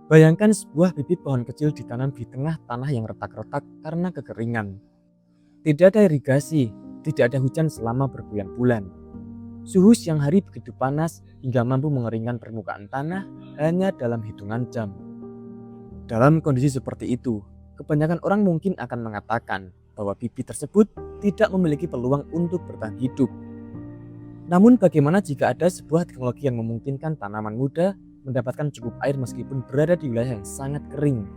Bayangkan sebuah bibit pohon kecil ditanam di tengah tanah yang retak-retak karena kekeringan. Tidak ada irigasi, tidak ada hujan selama berbulan-bulan. Suhu siang hari begitu panas hingga mampu mengeringkan permukaan tanah hanya dalam hitungan jam. Dalam kondisi seperti itu, kebanyakan orang mungkin akan mengatakan bahwa bibit tersebut tidak memiliki peluang untuk bertahan hidup. Namun bagaimana jika ada sebuah teknologi yang memungkinkan tanaman muda mendapatkan cukup air meskipun berada di wilayah yang sangat kering?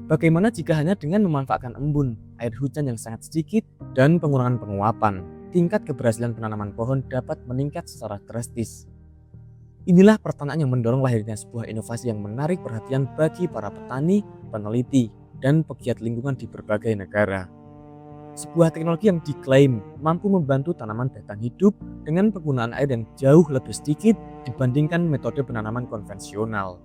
Bagaimana jika hanya dengan memanfaatkan embun, air hujan yang sangat sedikit, dan pengurangan penguapan, tingkat keberhasilan penanaman pohon dapat meningkat secara drastis? Inilah pertanyaan yang mendorong lahirnya sebuah inovasi yang menarik perhatian bagi para petani, peneliti, dan pegiat lingkungan di berbagai negara. Sebuah teknologi yang diklaim mampu membantu tanaman bertahan hidup dengan penggunaan air yang jauh lebih sedikit dibandingkan metode penanaman konvensional.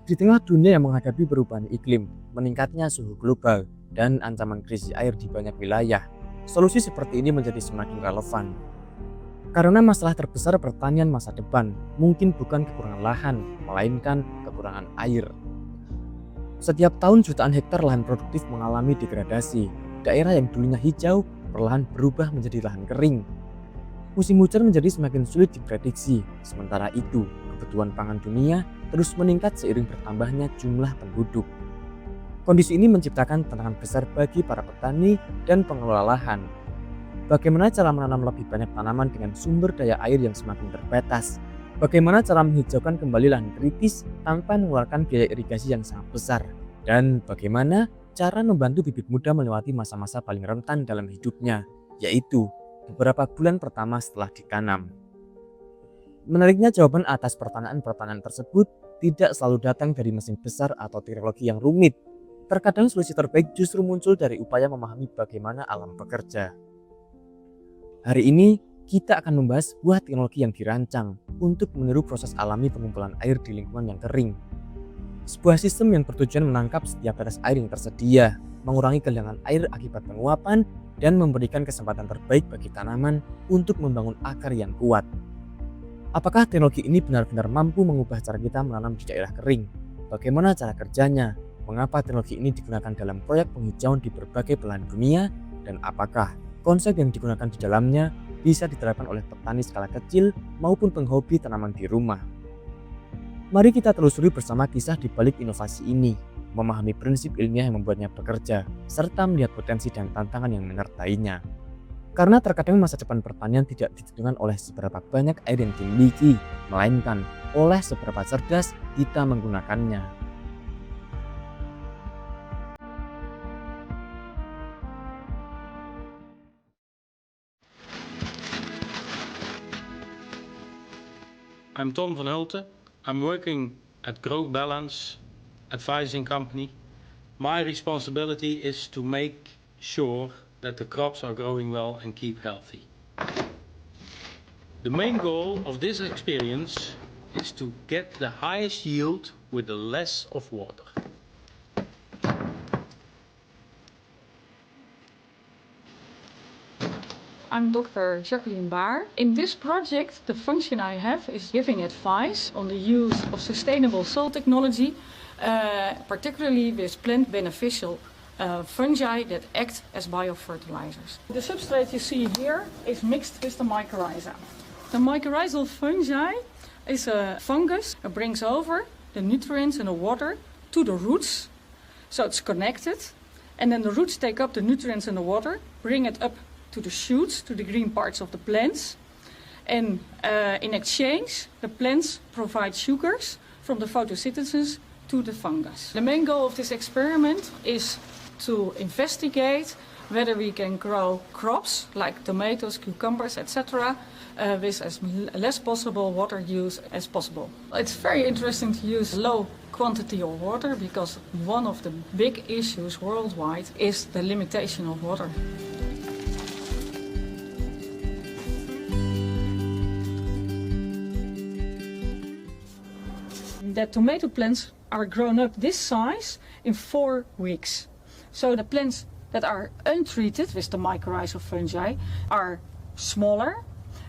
Di tengah dunia yang menghadapi perubahan iklim, meningkatnya suhu global, dan ancaman krisis air di banyak wilayah, solusi seperti ini menjadi semakin relevan. Karena masalah terbesar pertanian masa depan mungkin bukan kekurangan lahan, melainkan kekurangan air. Setiap tahun jutaan hektar lahan produktif mengalami degradasi. Daerah yang dulunya hijau perlahan berubah menjadi lahan kering. Musim hujan menjadi semakin sulit diprediksi. Sementara itu, kebutuhan pangan dunia terus meningkat seiring bertambahnya jumlah penduduk. Kondisi ini menciptakan tantangan besar bagi para petani dan pengelola lahan. Bagaimana cara menanam lebih banyak tanaman dengan sumber daya air yang semakin terbatas? Bagaimana cara menghijaukan kembali lahan kritis tanpa mengeluarkan biaya irigasi yang sangat besar? Dan bagaimana cara membantu bibit muda melewati masa-masa paling rentan dalam hidupnya, yaitu beberapa bulan pertama setelah ditanam? Menariknya, jawaban atas pertanyaan-pertanyaan tersebut tidak selalu datang dari mesin besar atau teknologi yang rumit. Terkadang solusi terbaik justru muncul dari upaya memahami bagaimana alam bekerja. Hari ini, kita akan membahas sebuah teknologi yang dirancang untuk meniru proses alami pengumpulan air di lingkungan yang kering. Sebuah sistem yang bertujuan menangkap setiap tetes air yang tersedia, mengurangi kehilangan air akibat penguapan, dan memberikan kesempatan terbaik bagi tanaman untuk membangun akar yang kuat. Apakah teknologi ini benar-benar mampu mengubah cara kita menanam di daerah kering? Bagaimana cara kerjanya? Mengapa teknologi ini digunakan dalam proyek penghijauan di berbagai belahan dunia? Dan apakah konsep yang digunakan di dalamnya bisa diterapkan oleh petani skala kecil maupun penghobi tanaman di rumah? Mari kita telusuri bersama kisah di balik inovasi ini, memahami prinsip ilmiah yang membuatnya bekerja, serta melihat potensi dan tantangan yang menyertainya. Karena terkadang masa depan pertanian tidak ditentukan oleh seberapa banyak air yang dimiliki, melainkan oleh seberapa cerdas kita menggunakannya. I'm Tom van Hulten. I'm working at Grow Balance Advising Company. My responsibility is to make sure that the crops are growing well and keep healthy. The main goal of this experience is to get the highest yield with the less of water. I'm Dr. Jacqueline Baar. In this project, the function I have is giving advice on the use of sustainable soil technology, particularly with plant beneficial fungi that act as biofertilizers. The substrate you see here is mixed with the mycorrhiza. The mycorrhizal fungi is a fungus that brings over the nutrients and the water to the roots, so it's connected, and then the roots take up the nutrients and the water, bring it up to the shoots, to the green parts of the plants, and in exchange the plants provide sugars from the photosynthesis to the fungus. The main goal of this experiment is to investigate whether we can grow crops like tomatoes, cucumbers, etc. With as less possible water use as possible. It's very interesting to use low quantity of water because one of the big issues worldwide is the limitation of water. The tomato plants are grown up this size in 4 weeks. So the plants that are untreated with the mycorrhizal fungi are smaller,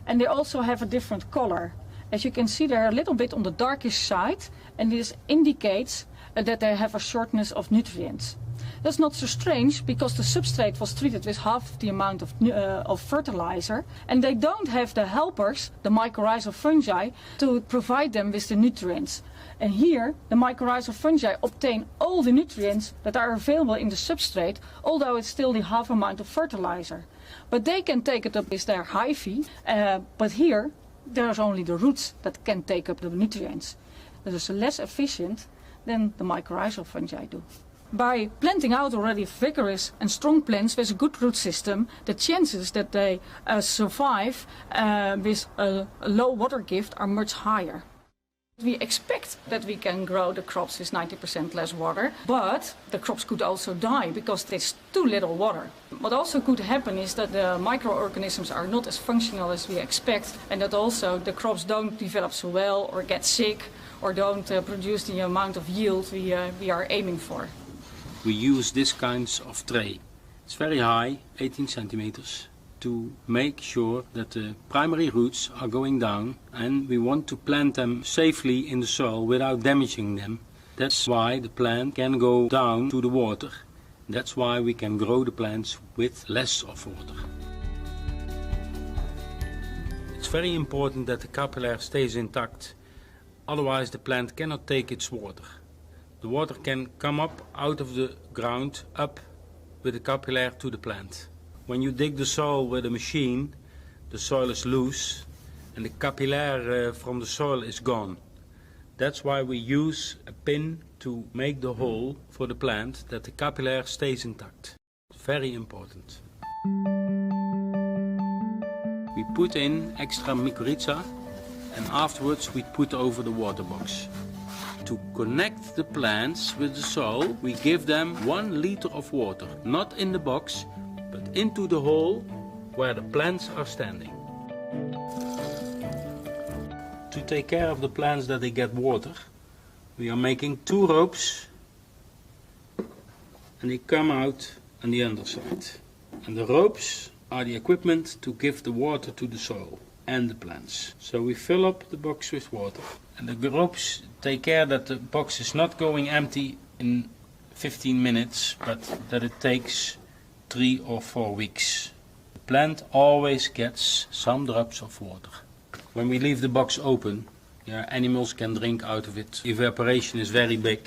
and they also have a different color. As you can see, they're a little bit on the darkish side, and this indicates that they have a shortness of nutrients. That's not so strange because the substrate was treated with half the amount of fertilizer, and they don't have the helpers, the mycorrhizal fungi, to provide them with the nutrients. And here, the mycorrhizal fungi obtain all the nutrients that are available in the substrate, although it's still the half amount of fertilizer. But they can take it up with their hyphae, but here, there's only the roots that can take up the nutrients. That is less efficient than the mycorrhizal fungi do. By planting out already vigorous and strong plants with a good root system, the chances that they survive with a low water gift are much higher. We expect that we can grow the crops with 90% less water, but the crops could also die because there's too little water. What also could happen is that the microorganisms are not as functional as we expect, and that also the crops don't develop so well or get sick or don't produce the amount of yield we are aiming for. We use this kinds of tray. It's very high, 18 centimeters, to make sure that the primary roots are going down, and we want to plant them safely in the soil without damaging them. That's why the plant can go down to the water. That's why we can grow the plants with less of water. It's very important that the capillary stays intact, otherwise the plant cannot take its water. The water can come up out of the ground, up with the capillary to the plant. When you dig the soil with a machine, the soil is loose and the capillary from the soil is gone. That's why we use a pin to make the hole for the plant, that the capillary stays intact. It's very important. We put in extra mycorrhiza and afterwards we put over the water box. To connect the plants with the soil, we give them 1 liter of water, not in the box, but into the hole where the plants are standing. To take care of the plants that they get water, we are making 2 ropes and they come out on the underside. And the ropes are the equipment to give the water to the soil and the plants. So we fill up the box with water, and the ropes take care that the box is not going empty in 15 minutes, but that it takes 3 or 4 weeks. The plant always gets some drops of water. When we leave the box open, animals can drink out of it. Evaporation is very big.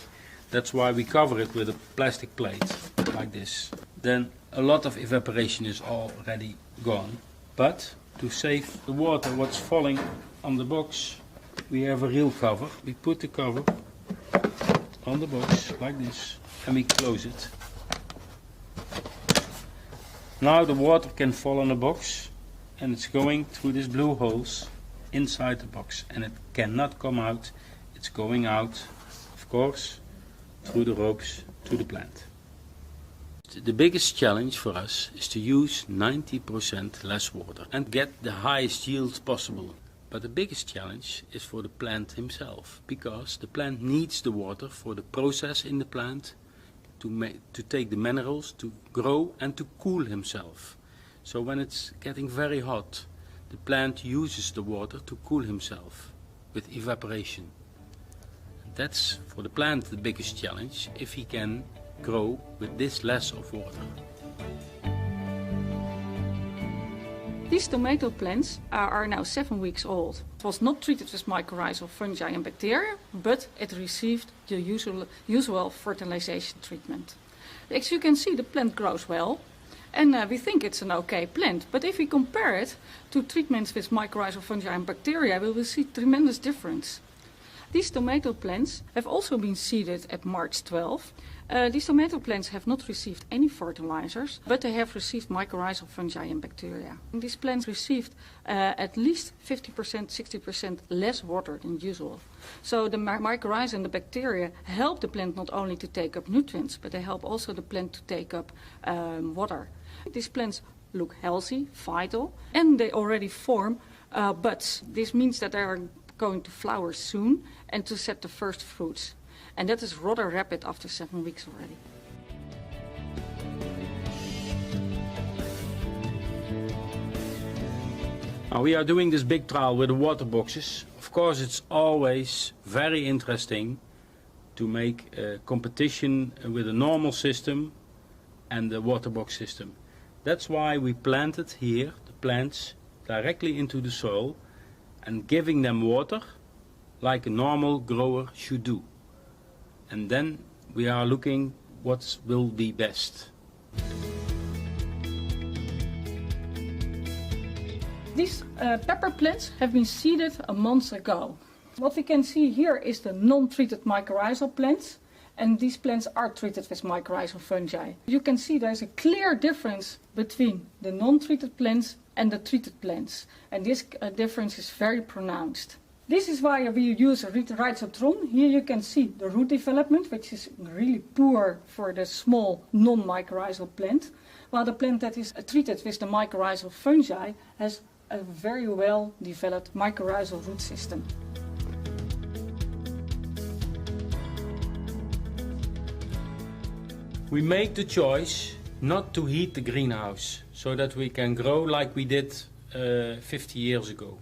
That's why we cover it with a plastic plate, like this. Then a lot of evaporation is already gone. But to save the water what's falling on the box, we have a real cover. We put the cover on the box like this and we close it. Now the water can fall on the box and it's going through these blue holes inside the box and it cannot come out. It's going out, of course, through the ropes to the plant. The biggest challenge for us is to use 90% less water and get the highest yield possible. But the biggest challenge is for the plant himself, because the plant needs the water for the process in the plant to take the minerals, to grow and to cool himself. So when it's getting very hot, the plant uses the water to cool himself with evaporation. That's for the plant the biggest challenge, if he can grow with this less of water. These tomato plants are now 7 weeks old. It was not treated with mycorrhizal fungi and bacteria, but it received the usual fertilization treatment. As you can see, the plant grows well, and we think it's an okay plant. But if we compare it to treatments with mycorrhizal fungi and bacteria, we will see tremendous difference. These tomato plants have also been seeded at March 12. These tomato plants have not received any fertilizers, but they have received mycorrhizal fungi and bacteria. And these plants received at least 50%, 60% less water than usual. So the mycorrhiza and the bacteria help the plant not only to take up nutrients, but they help also the plant to take up water. These plants look healthy, vital, and they already form buds. This means that they are going to flower soon and to set the first fruits. And that is rather rapid after 7 weeks already. Now we are doing this big trial with the water boxes Of course, it's always very interesting to make a competition with a normal system and the water box system. That's why we planted here the plants directly into the soil and giving them water like a normal grower should do. And then we are looking what will be best. These pepper plants have been seeded a month ago. What we can see here is the non-treated mycorrhizal plants, and these plants are treated with mycorrhizal fungi. You can see there's a clear difference between the non-treated plants and the treated plants, and this difference is very pronounced. This is why we use a rhizotron. Here you can see the root development, which is really poor for the small non-mycorrhizal plant, while the plant that is treated with the mycorrhizal fungi has a very well developed mycorrhizal root system. We make the choice not to heat the greenhouse so that we can grow like we did 50 years ago.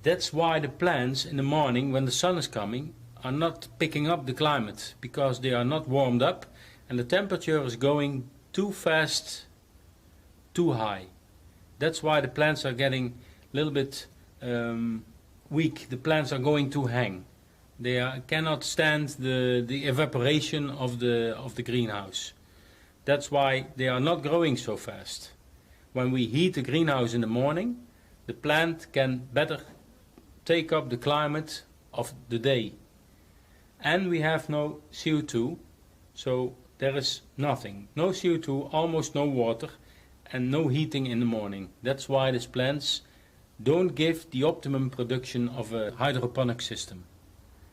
That's why the plants in the morning when the sun is coming are not picking up the climate, because they are not warmed up and the temperature is going too fast, too high. That's why the plants are getting a little bit weak. The plants are going to hang. They cannot stand the evaporation of the greenhouse. That's why they are not growing so fast. When we heat the greenhouse in the morning, the plant can better take up the climate of the day. And we have no CO2, so there is nothing. No CO2, almost no water, and no heating in the morning. That's why these plants don't give the optimum production of a hydroponic system.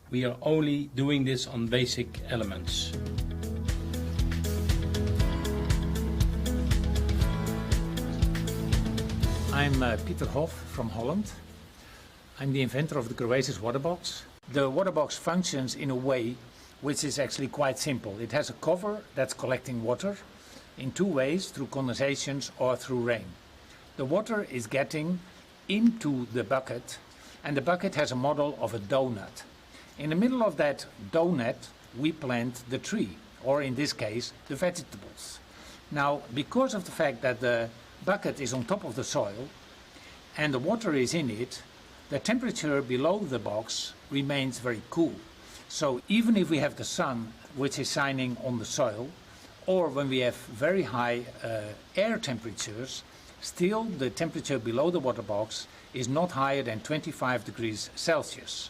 We are only doing this on basic elements. I'm Pieter Hof from Holland. I'm the inventor of the Groasis water box. The water box functions in a way which is actually quite simple. It has a cover that's collecting water in two ways, through condensations or through rain. The water is getting into the bucket, and the bucket has a model of a donut. In the middle of that donut we plant the tree, or in this case the vegetables. Now, because of the fact that the bucket is on top of the soil and the water is in it, the temperature below the box remains very cool. So even if we have the sun which is shining on the soil, or when we have very high air temperatures, still the temperature below the water box is not higher than 25 degrees Celsius.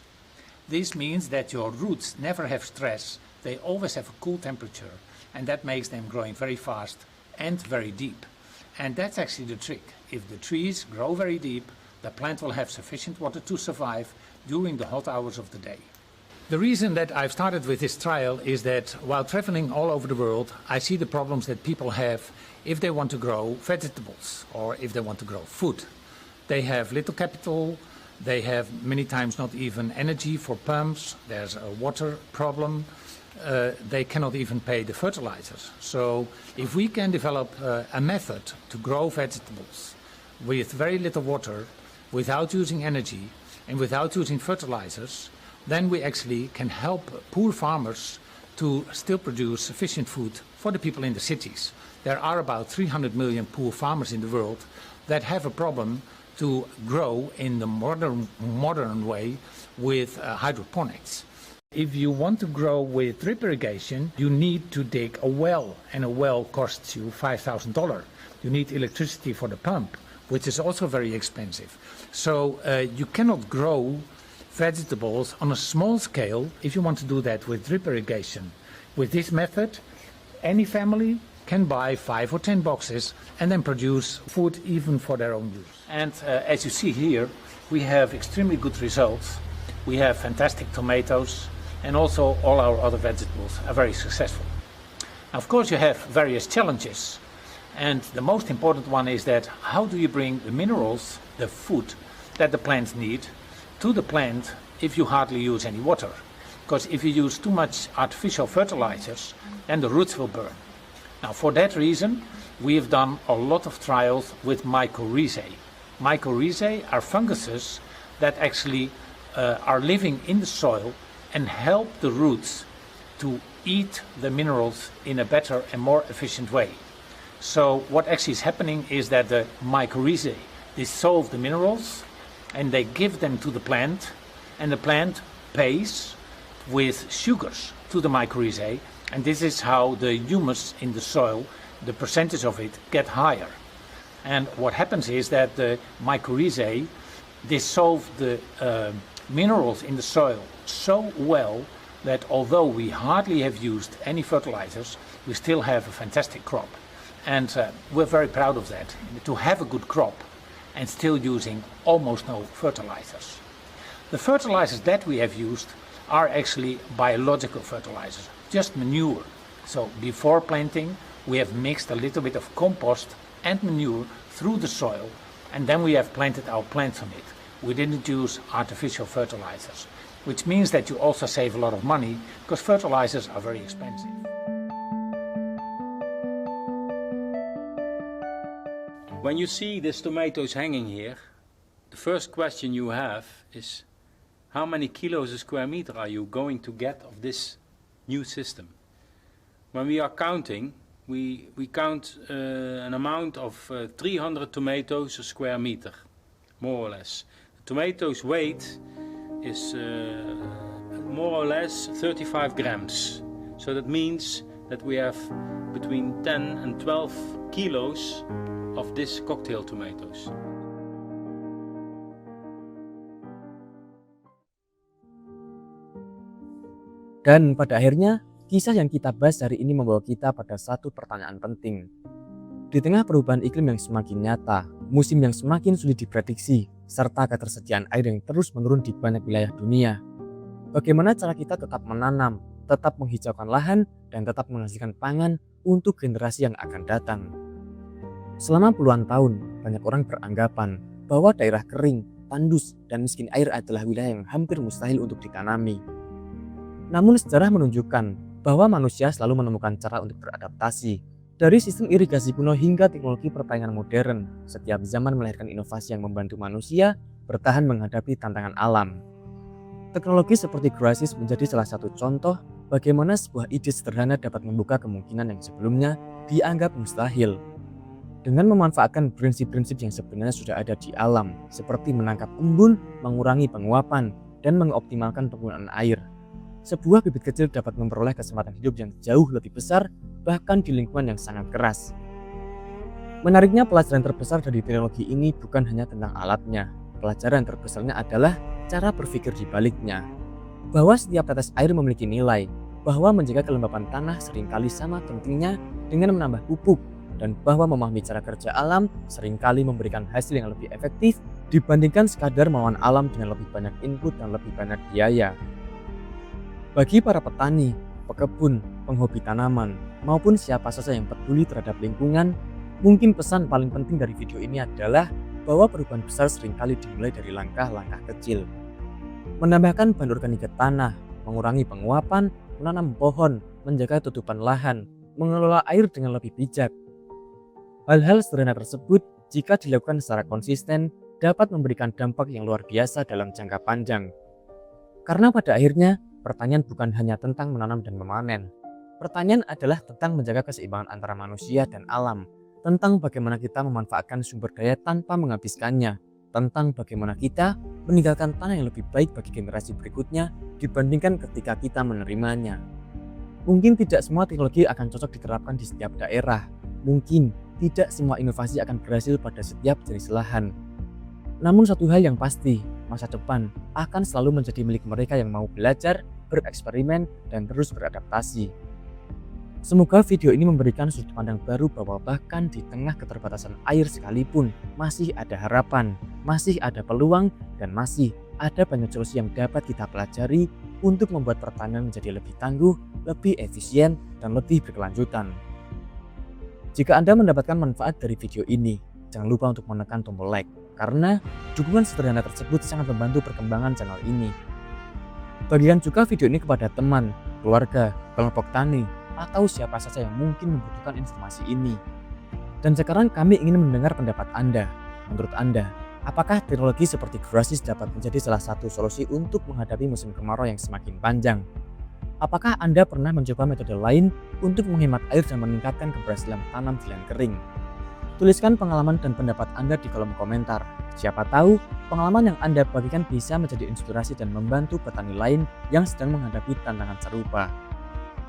This means that your roots never have stress, they always have a cool temperature, and that makes them growing very fast and very deep. And that's actually the trick. If the trees grow very deep, the plant will have sufficient water to survive during the hot hours of the day. The reason that I've started with this trial is that while traveling all over the world, I see the problems that people have if they want to grow vegetables or if they want to grow food. They have little capital, they have many times not even energy for pumps, there's a water problem, they cannot even pay the fertilizers. So if we can develop a method to grow vegetables with very little water, without using energy and without using fertilizers, then we actually can help poor farmers to still produce sufficient food for the people in the cities. There are about 300 million poor farmers in the world that have a problem to grow in the modern way with hydroponics. If you want to grow with drip irrigation, you need to dig a well, and a well costs you $5,000. You need electricity for the pump, which is also very expensive. So you cannot grow vegetables on a small scale if you want to do that with drip irrigation. With this method, any family can buy 5 or 10 boxes and then produce food even for their own use. And as you see here, we have extremely good results. We have fantastic tomatoes, and also all our other vegetables are very successful. Of course, you have various challenges, and the most important one is that how do you bring the minerals, the food that the plants need, to the plant if you hardly use any water? Because if you use too much artificial fertilizers, then the roots will burn. Now, for that reason, we have done a lot of trials with mycorrhizae. Mycorrhizae are funguses that actually are living in the soil and help the roots to eat the minerals in a better and more efficient way. So what actually is happening is that the mycorrhizae dissolve the minerals and they give them to the plant, and the plant pays with sugars to the mycorrhizae, and this is how the humus in the soil, the percentage of it, get higher. And what happens is that the mycorrhizae dissolve the minerals in the soil so well that although we hardly have used any fertilizers, we still have a fantastic crop. And we're very proud of that, to have a good crop and still using almost no fertilizers. The fertilizers that we have used are actually biological fertilizers, just manure. So before planting, we have mixed a little bit of compost and manure through the soil, and then we have planted our plants on it. We didn't use artificial fertilizers, which means that you also save a lot of money because fertilizers are very expensive. When you see these tomatoes hanging here, the first question you have is, how many kilos a square meter are you going to get of this new system? When we are counting, we count an amount of 300 tomatoes a square meter, more or less. The tomatoes' weight is more or less 35 grams. So that means that we have between 10 and 12 kilos of this cocktail tomatoes. Dan pada akhirnya, kisah yang kita bahas hari ini membawa kita pada satu pertanyaan penting. Di tengah perubahan iklim yang semakin nyata, musim yang semakin sulit diprediksi, serta ketersediaan air yang terus menurun di banyak wilayah dunia, bagaimana cara kita tetap menanam, tetap menghijaukan lahan, dan tetap menghasilkan pangan untuk generasi yang akan datang? Selama puluhan tahun, banyak orang beranggapan bahwa daerah kering, tandus, dan miskin air adalah wilayah yang hampir mustahil untuk ditanami. Namun sejarah menunjukkan bahwa manusia selalu menemukan cara untuk beradaptasi. Dari sistem irigasi kuno hingga teknologi pertanian modern, setiap zaman melahirkan inovasi yang membantu manusia bertahan menghadapi tantangan alam. Teknologi seperti Grasys menjadi salah satu contoh bagaimana sebuah ide sederhana dapat membuka kemungkinan yang sebelumnya dianggap mustahil. Dengan memanfaatkan prinsip-prinsip yang sebenarnya sudah ada di alam, seperti menangkap embun, mengurangi penguapan, dan mengoptimalkan penggunaan air, sebuah bibit kecil dapat memperoleh kesempatan hidup yang jauh lebih besar, bahkan di lingkungan yang sangat keras. Menariknya, pelajaran terbesar dari teknologi ini bukan hanya tentang alatnya. Pelajaran terbesarnya adalah cara berpikir di baliknya. Bahwa setiap tetes air memiliki nilai, bahwa menjaga kelembapan tanah seringkali sama pentingnya dengan menambah pupuk, dan bahwa memahami cara kerja alam seringkali memberikan hasil yang lebih efektif dibandingkan sekadar melawan alam dengan lebih banyak input dan lebih banyak biaya. Bagi para petani, pekebun, penghobi tanaman, maupun siapa saja yang peduli terhadap lingkungan, mungkin pesan paling penting dari video ini adalah bahwa perubahan besar seringkali dimulai dari langkah-langkah kecil. Menambahkan bahan organik ke tanah, mengurangi penguapan, menanam pohon, menjaga tutupan lahan, mengelola air dengan lebih bijak. Hal-hal sederhana tersebut, jika dilakukan secara konsisten, dapat memberikan dampak yang luar biasa dalam jangka panjang. Karena pada akhirnya, pertanian bukan hanya tentang menanam dan memanen. Pertanian adalah tentang menjaga keseimbangan antara manusia dan alam, tentang bagaimana kita memanfaatkan sumber daya tanpa menghabiskannya, tentang bagaimana kita meninggalkan tanah yang lebih baik bagi generasi berikutnya dibandingkan ketika kita menerimanya. Mungkin tidak semua teknologi akan cocok diterapkan di setiap daerah. Mungkin tidak semua inovasi akan berhasil pada setiap jenis lahan. Namun satu hal yang pasti, masa depan akan selalu menjadi milik mereka yang mau belajar, bereksperimen, dan terus beradaptasi. Semoga video ini memberikan sudut pandang baru bahwa bahkan di tengah keterbatasan air sekalipun masih ada harapan, masih ada peluang, dan masih ada banyak solusi yang dapat kita pelajari untuk membuat pertanian menjadi lebih tangguh, lebih efisien, dan lebih berkelanjutan. Jika Anda mendapatkan manfaat dari video ini, jangan lupa untuk menekan tombol like, karena dukungan sederhana tersebut sangat membantu perkembangan channel ini. Bagikan juga video ini kepada teman, keluarga, kelompok tani, atau siapa saja yang mungkin membutuhkan informasi ini. Dan sekarang kami ingin mendengar pendapat Anda. Menurut Anda, Apakah teknologi seperti Grasys dapat menjadi salah satu solusi untuk menghadapi musim kemarau yang semakin panjang? Apakah Anda pernah mencoba metode lain untuk menghemat air dan meningkatkan keberhasilan tanam di lahan kering? Tuliskan pengalaman dan pendapat Anda di kolom komentar. Siapa tahu, pengalaman yang Anda bagikan bisa menjadi inspirasi dan membantu petani lain yang sedang menghadapi tantangan serupa.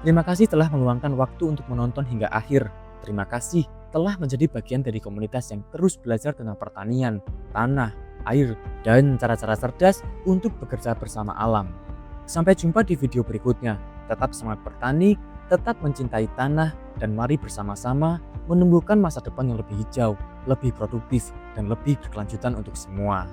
Terima kasih telah meluangkan waktu untuk menonton hingga akhir. Terima kasih telah menjadi bagian dari komunitas yang terus belajar tentang pertanian, tanah, air, dan cara-cara cerdas untuk bekerja bersama alam. Sampai jumpa di video berikutnya. Tetap semangat bertani, tetap mencintai tanah, dan mari bersama-sama menumbuhkan masa depan yang lebih hijau, lebih produktif, dan lebih berkelanjutan untuk semua.